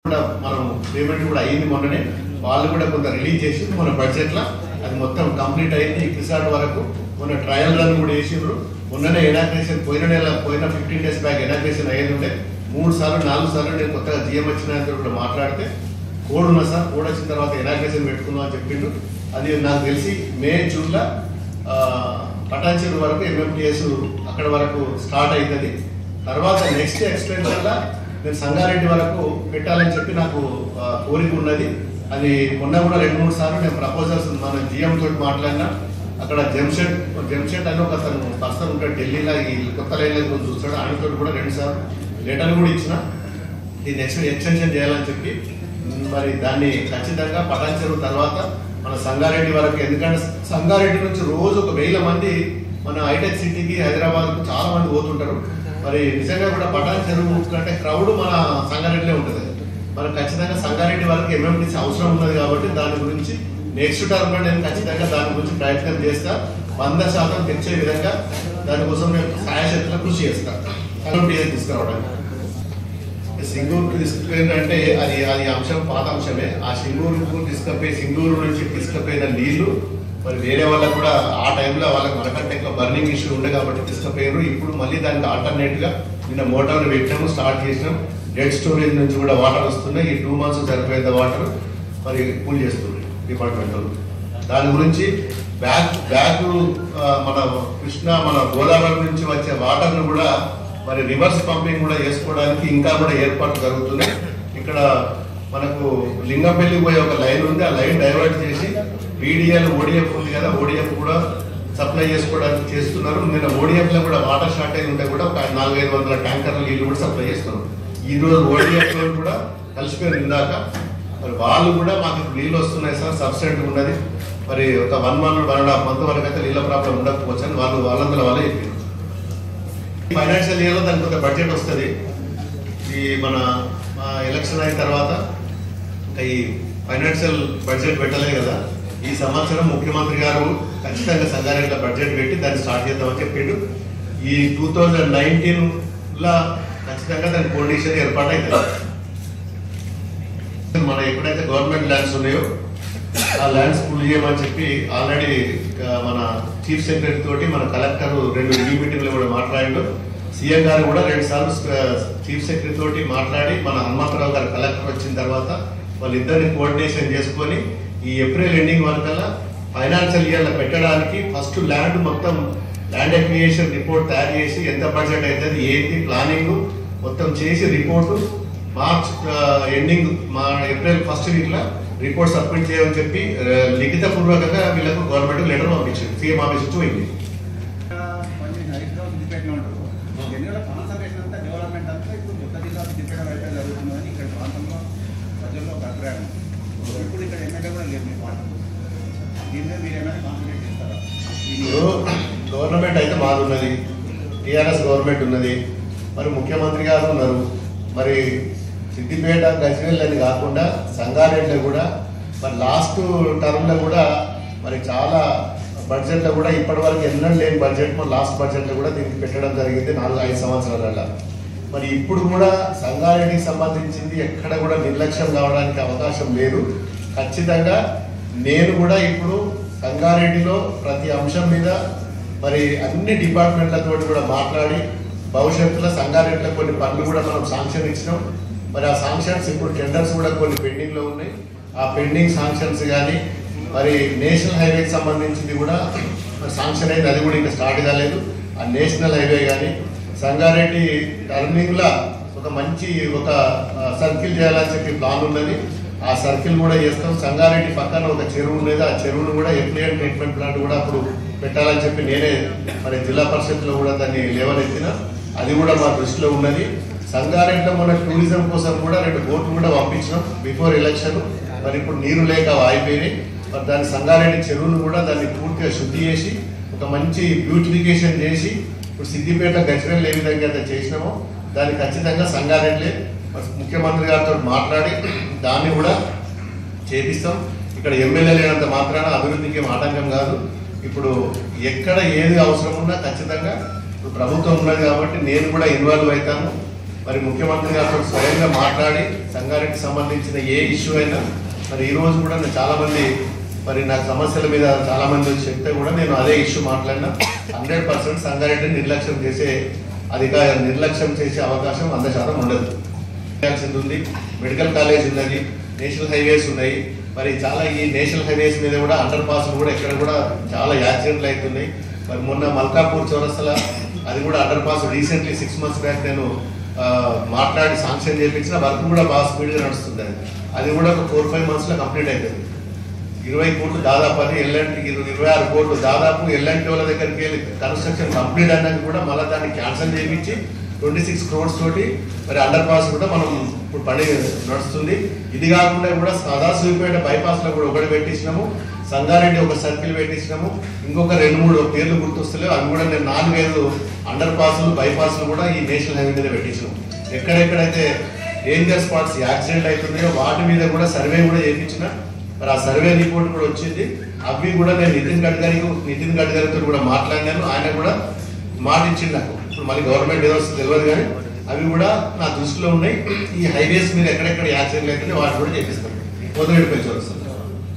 మనం పేమెంట్ కూడా అయ్యింది మొన్ననే. వాళ్ళు కూడా కొంత రిలీజ్ చేసి మన బడ్జెట్లో అది మొత్తం కంప్లీట్ అయింది. రిసార్ట్ వరకు మొన్న ట్రయల్ రన్ కూడా వేసిండ్రు. మొన్ననే ఇనాగ్రేషన్ పోయిన 15 days బ్యాక్ ఇనాగ్రేషన్ అయ్యేది ఉండే. 3 సార్లు 4 సార్లు నేను కొత్తగా జిఎం వచ్చిన కూడా మాట్లాడితే కోడ్ ఉన్నా సార్, కోడ్ వచ్చిన తర్వాత ఇనాగ్రేషన్ పెట్టుకుందాం అని చెప్పిండు. అది నాకు తెలిసి మే జూన్లో పటాన్చేరు వరకు ఎంఎంటీఎస్ అక్కడ వరకు స్టార్ట్ అవుతుంది. తర్వాత నెక్స్ట్ ఎక్స్టెన్షన్లో నేను సంగారెడ్డి వరకు పెట్టాలని చెప్పి నాకు కోరిక ఉన్నది. అది మొన్న కూడా 2-3 సార్లు నేను ప్రపోజల్స్ మన జిఎం తోటి మాట్లాడినా. అక్కడ జంషెడ్ అని ఒక పర్సన్ ఉంటాడు ఢిల్లీలో, ఈ కొత్త లైన్లో చూస్తాడు. ఆయనతో కూడా 2 సార్లు లెటర్ కూడా ఇచ్చిన దీన్ని ఎక్స్టెన్షన్ చేయాలని చెప్పి. మరి దాన్ని ఖచ్చితంగా పటాన్చెరు తర్వాత మన సంగారెడ్డి వరకు, ఎందుకంటే సంగారెడ్డి నుంచి రోజు ఒక 1000 మంది మన హైటెక్ సిటీకి హైదరాబాద్కు చాలా మంది పోతుంటారు. మరి నిజంగా కూడా పటాన్చెరు కంటే క్రౌడ్ మన సంగారెడ్డిలో ఉంటుంది. మనకు ఖచ్చితంగా సంగారెడ్డి వరకు ఎంఎంటీసీ అవసరం ఉన్నది కాబట్టి దాని గురించి నెక్స్ట్ టర్మ్ నేను ఖచ్చితంగా దాని గురించి ప్రయత్నం చేస్తా. 100% తెచ్చే విధంగా దానికోసం నేను సాయశక్తిలో కృషి చేస్తాను. ఎంఎంటీఎస్ తీసుకురావడానికి సింగూరుకు తీసుకుపోయిందంటే అది అంశం పాత అంశమే. ఆ సింగూరుకు సింగూరు నుంచి తీసుకుపోయిన నీళ్లు మరి వేరే వాళ్ళకు కూడా ఆ టైంలో వాళ్ళకి మనకంటే ఎక్కువ బర్నింగ్ ఇష్యూ ఉండే కాబట్టి తీసుకుపోయారు. ఇప్పుడు మళ్ళీ దానికి ఆల్టర్నేట్గా నిన్న మోటార్లు పెట్టాము, స్టార్ట్ చేసినాం. డెడ్ స్టోరేజ్ నుంచి కూడా వాటర్ వస్తున్నాయి. ఈ 2 months సరిపోయేంత వాటర్ మరి కూల్ చేస్తుంది డిపార్ట్మెంట్. దాని గురించి బ్యాక్ మన కృష్ణా మన గోదావరి నుంచి వచ్చే వాటర్ను కూడా మరి రివర్స్ పంపింగ్ కూడా చేసుకోవడానికి ఇంకా కూడా ఏర్పాట్లు జరుగుతున్నాయి. ఇక్కడ మనకు లింగంపల్లి పోయే ఒక లైన్ ఉంది. ఆ లైన్ డైవర్ట్ చేసి బీడీఎల్ ఓడిఎఫ్ ఉంది కదా, ఓడిఎఫ్ కూడా సప్లై చేసుకోవడానికి చేస్తున్నారు. నిన్న ఓడిఎఫ్లో కూడా వాటర్ షార్టేజ్ ఉంటే కూడా ఒక 400-500 ట్యాంకర్ల నీళ్లు కూడా సప్లై చేస్తున్నారు. ఈ రోజు ఓడిఎఫ్లో కూడా కలిసిపోయిన ఇందాక మరి వాళ్ళు కూడా మాకు నీళ్ళు వస్తున్నాయి సార్, సబ్సిడెంట్ ఉన్నది. మరి ఒక 1-1.5 month వరకు అయితే నీళ్ళ ప్రాబ్లం ఉండకపోవచ్చు అని వాళ్ళందరూ వాళ్ళే చెప్పారు. ఫైనాన్షియల్ ఇయర్లో దానికి కొంత బడ్జెట్ వస్తుంది. ఈ మన ఎలక్షన్ అయిన తర్వాత ఇంకా ఈ ఫైనాన్షియల్ బడ్జెట్ పెట్టలేదు కదా, ఈ సంవత్సరం ముఖ్యమంత్రి గారు ఖచ్చితంగా సంగారెడ్డిలో బడ్జెట్ పెట్టి దాన్ని స్టార్ట్ చేద్దామని చెప్పిండు. ఈ 2019లో ఖచ్చితంగా దాని కండిషన్ ఏర్పాటు అవుతుంది. మన ఎక్కడైతే గవర్నమెంట్ ల్యాండ్స్ ఉన్నాయో ఆ ల్యాండ్స్ ఫుల్ చేయమని చెప్పి ఆల్రెడీ మన చీఫ్ సెక్రటరీ తోటి మన కలెక్టర్ 2 రివ్యూ మీటింగ్లు కూడా మాట్లాడిండు. సీఎం గారు కూడా 2 సార్లు చీఫ్ సెక్రటరీ తోటి మాట్లాడి మన హనుమంతరావు గారు కలెక్టర్ వచ్చిన తర్వాత వాళ్ళిద్దరిని కోఆర్డినేషన్ చేసుకొని ఈ ఏప్రిల్ ఎండింగ్ వరకల్లా ఫైనాన్షియల్ ఇయర్లో పెట్టడానికి ఫస్ట్ మొత్తం ల్యాండ్ అక్విజిషన్ రిపోర్ట్ తయారు చేసి ఎంత బడ్జెట్ అవుతుంది ఏంటి ప్లానింగ్ మొత్తం చేసి report March ending April 1st వీక్లో రిపోర్ట్ సబ్మిట్ చేయమని చెప్పి లిఖిత పూర్వకంగా వీళ్ళకు గవర్నమెంట్ లెటర్ పంపించింది. సీఎం ఆఫీస్ నుంచి పోయింది. గవర్నమెంట్ అయితే మాది ఉన్నది, టీఆర్ఎస్ గవర్నమెంట్ ఉన్నది, మరి ముఖ్యమంత్రి గారు ఉన్నారు. మరి సిద్దిపేట గజ్వేల్ అని కాకుండా సంగారెడ్డిలో కూడా మరి లాస్ట్ టర్మ్లో కూడా మరి చాలా బడ్జెట్లో కూడా ఇప్పటి వరకు ఎన్నడూ లేని బడ్జెట్ లాస్ట్ బడ్జెట్లో కూడా దీనికి పెట్టడం జరిగింది 4-5 సంవత్సరాలలో. మరి ఇప్పుడు కూడా సంగారెడ్డికి సంబంధించింది ఎక్కడ కూడా నిర్లక్ష్యం కావడానికి అవకాశం లేదు. ఖచ్చితంగా నేను కూడా ఇప్పుడు సంగారెడ్డిలో ప్రతి అంశం మీద మరి అన్ని డిపార్ట్మెంట్లతో కూడా మాట్లాడి భవిష్యత్తులో సంగారెడ్డిలో కొన్ని పనులు కూడా మనం శాంక్షన్ ఇచ్చినాం. మరి ఆ శాంక్షన్స్ ఇప్పుడు టెండర్స్ కూడా కొన్ని పెండింగ్లో ఉన్నాయి. ఆ పెండింగ్ శాంక్షన్స్ కానీ మరి నేషనల్ హైవేకి సంబంధించింది కూడా మరి శాంక్షన్ అయింది, అది కూడా ఇంకా స్టార్ట్ కాలేదు. ఆ నేషనల్ హైవే కానీ సంగారెడ్డి టర్నింగ్లో ఒక మంచి ఒక సర్కిల్ చేయాలని చెప్పి ప్లాన్ ఉన్నది. ఆ సర్కిల్ కూడా చేస్తాం. సంగారెడ్డి పక్కన ఒక చెరువు ఉండేది, ఆ చెరువును కూడా ఎఫ్లూయెంట్ ట్రీట్మెంట్ ప్లాంట్ కూడా అప్పుడు పెట్టాలని చెప్పి నేనే మరి జిల్లా పరిషత్లో కూడా దాన్ని లేవనెత్తిన. అది కూడా మా దృష్టిలో ఉన్నది. సంగారెడ్డిలో మన టూరిజం కోసం కూడా 2 బోట్లు కూడా పంపించినాం బిఫోర్ ఎలక్షన్. మరి ఇప్పుడు నీరు లేక ఆగిపోయినాయి. మరి దాని సంగారెడ్డి చెరువును కూడా దాన్ని పూర్తిగా శుద్ధి చేసి ఒక మంచి బ్యూటిఫికేషన్ చేసి ఇప్పుడు సిద్దిపేట గజ్వేల్ ఏ విధంగా అయితే చేసినామో దాన్ని ఖచ్చితంగా సంగారెడ్డి ముఖ్యమంత్రి గారితో మాట్లాడి దాన్ని కూడా చేపిస్తాం. ఇక్కడ ఎమ్మెల్యే లేనంత మాత్రాన అభివృద్ధికి ఆటంకం కాదు. ఇప్పుడు ఎక్కడ ఏది అవసరం ఉన్నా ఖచ్చితంగా ప్రభుత్వం ఉన్నది కాబట్టి నేను కూడా ఇన్వాల్వ్ అవుతాను. మరి ముఖ్యమంత్రి గారితో స్వయంగా మాట్లాడి సంగారెడ్డికి సంబంధించిన ఏ ఇష్యూ అయినా మరి ఈ రోజు కూడా నేను చాలా మంది మరి నాకు సమస్యల మీద చాలా మంది వచ్చి చెప్తే కూడా నేను అదే ఇష్యూ మాట్లాడినా 100% సంగారెడ్డిని నిర్లక్ష్యం చేసే అవకాశం 100% ఉండదు. ఉంది, మెడికల్ కాలేజ్ ఉన్నది, నేషనల్ హైవేస్ ఉన్నాయి. మరి చాలా ఈ నేషనల్ హైవేస్ మీద కూడా అండర్ పాస్ కూడా ఎక్కడ కూడా చాలా యాక్సిడెంట్లు అవుతున్నాయి. మరి మొన్న మల్కాపూర్ చౌరస్తల అది కూడా under pass recently 6 months back నేను మాట్లాడి శాంక్షన్ చేయించిన వర్క్ కూడా బాగా స్పీడ్గా నడుస్తుంది. అది కూడా ఒక 4-5 months కంప్లీట్ అవుతుంది. 20 కోట్లు దాదాపు అని ఎల్ఎన్టీ 26 కోట్లు దాదాపు ఎల్ఎన్టీ వాళ్ళ దగ్గరికి వెళ్ళి కన్స్ట్రక్షన్ కంప్లీట్ అయినాక కూడా మళ్ళీ దాన్ని క్యాన్సిల్ చేయించి 26 crores తోటి మరి అండర్ పాస్ కూడా మనం ఇప్పుడు పని నడుస్తుంది. ఇది కాకుండా కూడా సదాశివపేట బైపాస్ లో కూడా ఒకటి పెట్టించినాము, సంగారెడ్డి ఒక సర్కిల్ పెట్టించినాము, ఇంకొక 2-3 పేర్లు గుర్తొస్తలేవు. అవి కూడా నేను 4-5 అండర్ పాస్లు బైపాస్లు కూడా ఈ నేషనల్ హైవే మీద పెట్టించినాము. ఎక్కడెక్కడైతే డేంజర్ స్పాట్స్ యాక్సిడెంట్ అవుతున్నాయో వాటి మీద కూడా సర్వే కూడా చేయించిన. మరి ఆ సర్వే రిపోర్ట్ కూడా వచ్చింది. అవి కూడా నేను నితిన్ గడ్కరీతో కూడా మాట్లాడినాను. ఆయన కూడా మాట ఇచ్చింది నాకు. ఇప్పుడు మళ్ళీ గవర్నమెంట్ ఏదో వస్తుంది తెలియదు, కానీ అవి కూడా నా దృష్టిలో ఉన్నాయి. ఈ హైవేస్ మీద ఎక్కడెక్కడ యాక్సిడెంట్లు అయితే వాటి కూడా చేపిస్తాను. పొద్దురెడ్డిపల్లి చౌరస్తాను,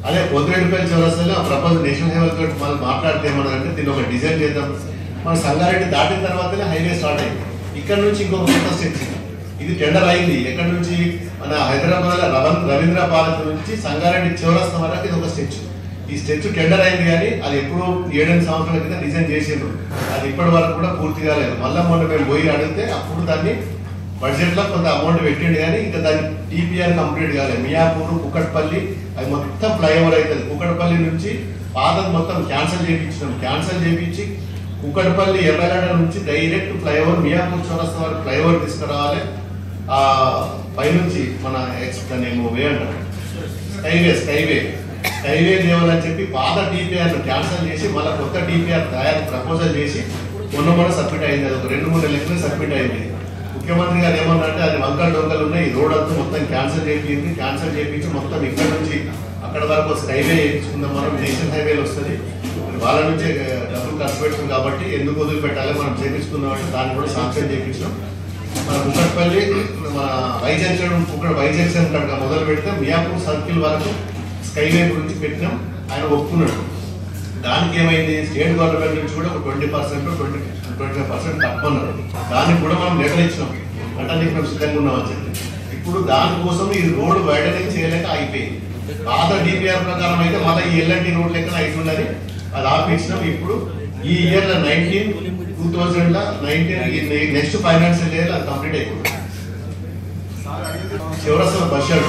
అదే పొద్దురెడ్డిపల్లి చౌరస్తాలో ప్రపోజ్ నేషనల్ హైవే తోటి మనం మాట్లాడితే ఏమన్నారంటే దీన్ని ఒక డిజైన్ చేద్దాం. మన సంగారెడ్డి దాటిన తర్వాతనే హైవే స్టార్ట్ అయింది. ఇక్కడ నుంచి ఇంకొక కొత్త స్టెచ్ ఇది టెండర్ అయింది. ఎక్కడి నుంచి మన హైదరాబాద్ రవీంద్ర పాలక నుంచి సంగారెడ్డి చౌరస్తా వరకు ఇది ఒక స్టెచ్. ఈ స్టెచ్ టెండర్ అయింది, కానీ అది ఎప్పుడో 7-8 సంవత్సరాల కింద డిజైన్ చేసిండ్రు. అది ఇప్పటి వరకు కూడా పూర్తి కాలేదు. మళ్ళీ మొన్న మేము పోయి అడిగితే అప్పుడు దాన్ని బడ్జెట్ లో కొంత అమౌంట్ పెట్టిండు, కానీ ఇంకా దాన్ని టీపీఆర్ కంప్లీట్ కాలేదు. మియాపూర్, కుకట్పల్లి అది మొత్తం ఫ్లైఓవర్ అవుతుంది. కుకట్పల్లి నుంచి పాతది మొత్తం క్యాన్సిల్ చేయించి కుకట్పల్లి ఎర్రగడ్డ నుంచి డైరెక్ట్ ఫ్లైఓవర్ మియాపూర్ చౌరస్తా వరకు ఫ్లైఓవర్ తీసుకురావాలి. ఆ పైనుంచి మన ఏమో వే అంటారు స్కైవే లేవాలని చెప్పి పాత టీపీఆర్ క్యాన్సిల్ చేసి మళ్ళీ కొత్త టీపీఆర్ ప్రపోజల్ చేసి మొన్న సబ్మిట్ అయింది. అది ఒక 2-3 నెలల సబ్మిట్ అయింది. ముఖ్యమంత్రి గారు ఏమన్నారంటే అది వంకలు డొంకలు ఉన్నాయి, రోడ్ అంతా మొత్తం క్యాన్సిల్ చేయించి మొత్తం ఇక్కడ నుంచి అక్కడ వరకు స్కైవే చేయించుకుందాం, మనం నేషనల్ హైవేలు వస్తుంది, వాళ్ళ నుంచే డబ్బులు ఖర్చు పెట్టుకుంది కాబట్టి ఎందుకు వదిలిపెట్టాలి, మనం చేయించుకుందాం అంటే దాన్ని కూడా శాంక్షన్ చేయించాం. మన కుకట్పల్లి మన వైజంక్షన్ కనుక మొదలు పెడితే మియాపూర్ సర్కిల్ వరకు స్కైవే గురించి పెట్టినాం. ఆయన ఒప్పుకున్నాడు. దానికి ఏమైంది, స్టేట్ గవర్నమెంట్ నుంచి కూడా ఒక 20%-25% తప్పన్నారు. దానికి కూడా మనం లెటర్ ఇచ్చినాం, అంటే నీకు మేము సిద్ధంగా ఉన్నామని చెప్పి. ఇప్పుడు దానికోసం ఈ రోడ్డు వైడనింగ్ చేయలేక అయిపోయింది. పాత డిపిఆర్ ప్రకారం అయితే మళ్ళీ ఈ ఎల్ఎన్టీ రోడ్ లెక్కన అవుతున్నది, అది ఆపించినాం. ఇప్పుడు ఈ ఇయర్లో 2019 నెక్స్ట్ ఫైనాన్షియల్ ఇయర్ అది కంప్లీట్ అయిపోతుంది. చివరసలు బడ్జెట్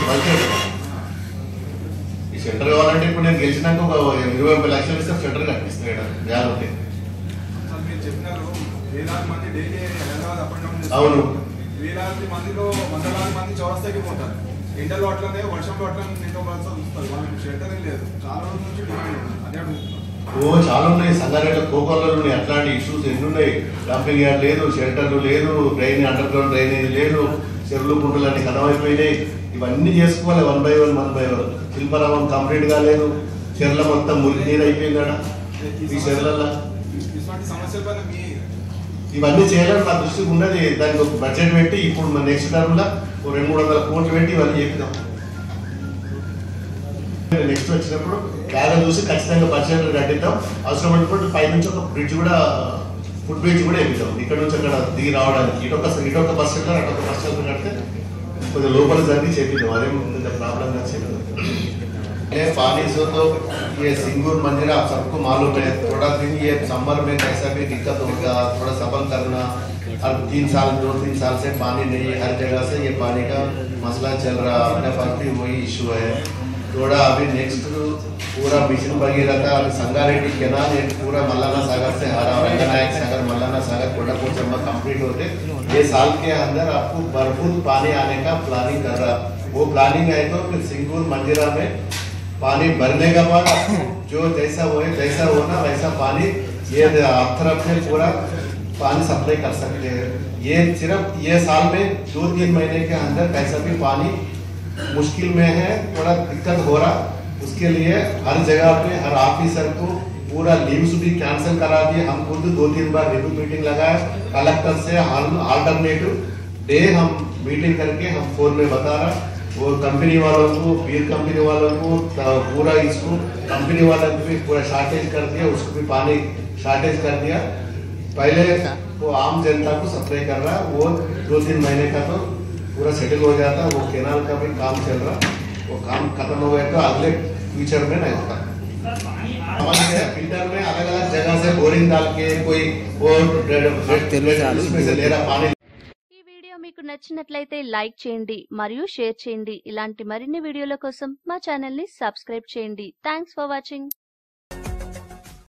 ఈ షెల్టర్ కావాలంటే ఇప్పుడు నేను గెలిచినాక ఒక 20-30 లక్షలు ఇస్తే షెల్టర్ కట్టిస్తాడు జాగ్రత్త. అవును, వేలాది మందిలో 100,000 మంది చౌరస్తాకి పోతారు. ఎండలో అట్లనే వర్షంలో అట్లనే చూస్తారు. వాళ్ళకి షెల్టర్ లేదు. చాలా రోజుల నుంచి అదే అడుగుతున్నారు. చాలా ఉన్నాయి. సంగారెడ్డి కోకొల్లో ఉన్నాయి అట్లాంటి ఇష్యూస్ ఎన్ని ఉన్నాయి. డంపింగ్ యార్డ్ లేదు, షెల్టర్లు లేదు, అండర్ గ్రౌండ్ డ్రైనేజ్ లేదు, చెరువులు కుంటలు అన్ని కథమైపోయినాయి. ఇవన్నీ చేసుకోవాలి 1 by 1. శిల్పరామం కంప్లీట్ కాలేదు, చెర్ల మొత్తం మురికి నీరు అయిపోయింది కదా ఈ చెర్లలో. ఇవన్నీ చేయాలని నా దృష్టికి ఉన్నది. దానికి ఒక బడ్జెట్ పెట్టి ఇప్పుడు నెక్స్ట్ టర్మ్ లో 200-300 కోట్లు పెట్టి ఇవన్నీ చెప్తాం. నెక్స్ట్ వచ్చినప్పుడు బాగా చూసి ఖచ్చితంగా బడ్జెట్ కట్టిద్దాం. అవసరమైనప్పుడు పైనుంచి ఒక బ్రిడ్జ్ కూడా ఫుట్ బ్రిడ్జ్ కూడా వేపిద్దాం. ఇక్కడ నుంచి అక్కడ దిగి రావడానికి ఇటొక బస్ స్టాండ్ అటొక బస్ స్టాండ్ కడితే కొంచెం లోపల జరిగి చేపిద్దాం. అదేం प्रॉब्लम है। पानी से तो ये सिंगूर मंदिर आप सबको मालूम है, थोड़ा दिन ये समर में कैसा भी दिक्कत होगा, थोड़ा सफर करना। अब 2-3 साल से पानी नहीं है, हर जगह से ये पानी का मसला चल रहा, अपने पास भी वही इशू है। थोड़ा अभी नेक्स्ट पूरा मिशन भगीरथ था, अभी संगारेड्डी केनाल पूरा मल्लाना सागर से हरा रंगनायक सागर मल्लाना सागर कोटापुर चंबा कंप्लीट होते ये साल के अंदर आपको भरपूर पानी आने का प्लानिंग कर रहा। वो प्लानिंग है तो फिर सिंगूर मंजिरा में पानी भरने के बाद जो जैसा होना वैसा पानी ये तरफ से पूरा पानी सप्लाई कर सकते हैं। ये सिर्फ ये साल में 2-3 महीने के अंदर कैसा भी पानी मुश्किल में है, थोड़ा दिक्कत हो रहा, उसके लिए हर जगह पे हर ऑफिसर को पूरा लीव्स भी कैंसिल करा दिए। हम खुद 2-3 बार रिव्यू मीटिंग लगाए, कलेक्टर से अल्टरनेटिव डे हम मीटिंग करके हम फोन में बता रहा, वो कंपनी वालों को, बीयर कंपनी वालों को पूरा इसको कंपनी वालों को भी पूरा शॉर्टेज कर दिया, उसको भी पानी शॉर्टेज कर दिया। पहले वो आम जनता को सप्लाई कर रहा, वो 2-3 महीने का तो पूरा सेटल हो जाता। वो केनाल का भी काम चल रहा, वो काम खत्म हो गया तो अगले फ्यूचर में नहीं होता। फिल्टर में अलग अलग जगह से बोरिंग डाल के कोई वो उसमें से ले रहा पानी। ఈ వీడియో మీకు నచ్చినట్లయితే లైక్ చేయండి మరియు షేర్ చేయండి. ఇలాంటి మరిన్ని వీడియోల కోసం మా ఛానల్ ని సబ్స్క్రైబ్ చేయండి. Thanks for watching.